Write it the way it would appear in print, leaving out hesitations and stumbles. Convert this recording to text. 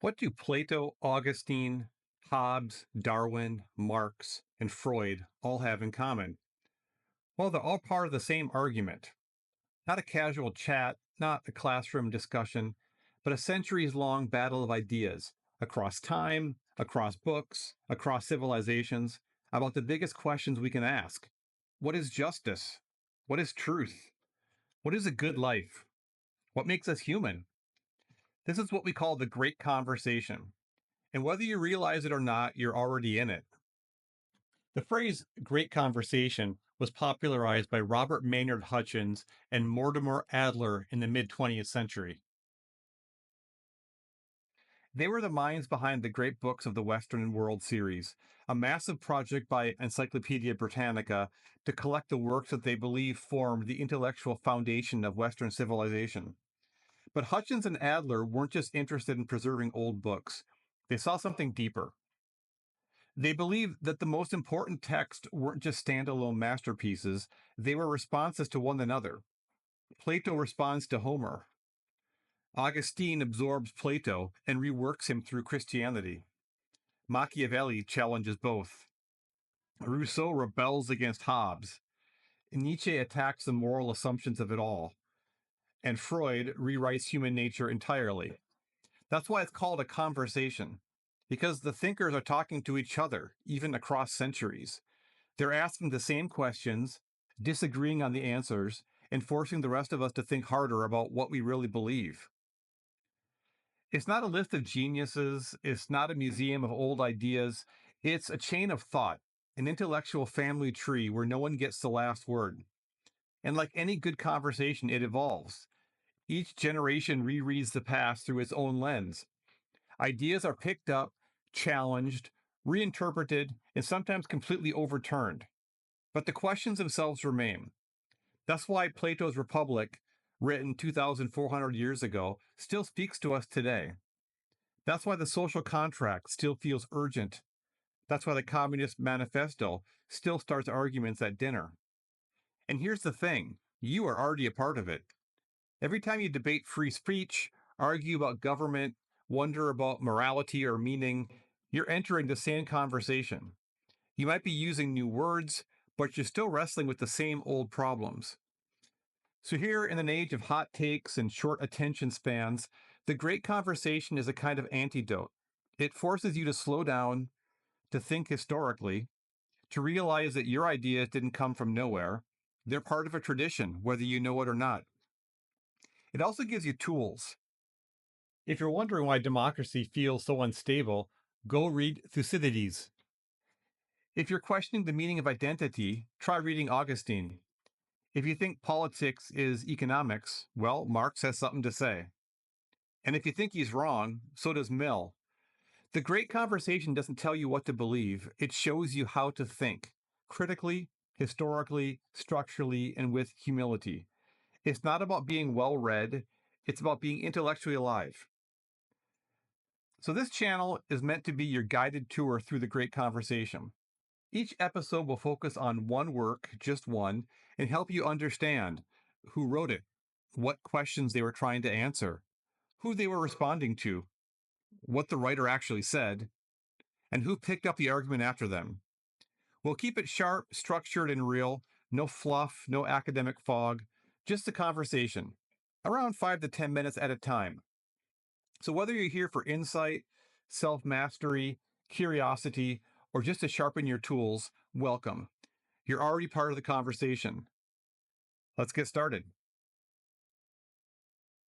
What do Plato, Augustine, Hobbes, Darwin, Marx, and Freud all have in common? Well, they're all part of the same argument. Not a casual chat, not a classroom discussion, but a centuries long battle of ideas across time, across books, across civilizations, about the biggest questions we can ask. What is justice? What is truth? What is a good life? What makes us human? This is what we call the Great Conversation. And whether you realize it or not, you're already in it. The phrase great conversation was popularized by Robert Maynard Hutchins and Mortimer Adler in the mid 20th century. They were the minds behind the Great Books of the Western World series, a massive project by Encyclopedia Britannica to collect the works that they believe formed the intellectual foundation of Western civilization. But Hutchins and Adler weren't just interested in preserving old books, they saw something deeper. They believed that the most important texts weren't just standalone masterpieces, they were responses to one another. Plato responds to Homer. Augustine absorbs Plato and reworks him through Christianity. Machiavelli challenges both. Rousseau rebels against Hobbes. Nietzsche attacks the moral assumptions of it all. And Freud rewrites human nature entirely. That's why it's called a conversation, because the thinkers are talking to each other, even across centuries. They're asking the same questions, disagreeing on the answers, and forcing the rest of us to think harder about what we really believe. It's not a list of geniuses, it's not a museum of old ideas, it's a chain of thought, an intellectual family tree where no one gets the last word. And like any good conversation, it evolves. Each generation rereads the past through its own lens. Ideas are picked up, challenged, reinterpreted, and sometimes completely overturned. But the questions themselves remain. That's why Plato's Republic, written 2,400 years ago, still speaks to us today. That's why the social contract still feels urgent. That's why the Communist Manifesto still starts arguments at dinner. And here's the thing, you are already a part of it. Every time you debate free speech, argue about government, wonder about morality or meaning, you're entering the same conversation. You might be using new words, but you're still wrestling with the same old problems. So, here in an age of hot takes and short attention spans, the great conversation is a kind of antidote. It forces you to slow down, to think historically, to realize that your ideas didn't come from nowhere. They're part of a tradition, whether you know it or not. It also gives you tools. If you're wondering why democracy feels so unstable, go read Thucydides. If you're questioning the meaning of identity, try reading Augustine. If you think politics is economics, well, Marx has something to say. And if you think he's wrong, so does Mill. The great conversation doesn't tell you what to believe, it shows you how to think critically, historically, structurally, and with humility. It's not about being well read, it's about being intellectually alive. So, this channel is meant to be your guided tour through the great conversation. Each episode will focus on one work, just one, and help you understand who wrote it, what questions they were trying to answer, who they were responding to, what the writer actually said, and who picked up the argument after them. We'll keep it sharp, structured, and real. No fluff, no academic fog, just a conversation, around 5 to 10 minutes at a time. So, whether you're here for insight, self mastery, curiosity, or just to sharpen your tools, welcome. You're already part of the conversation. Let's get started.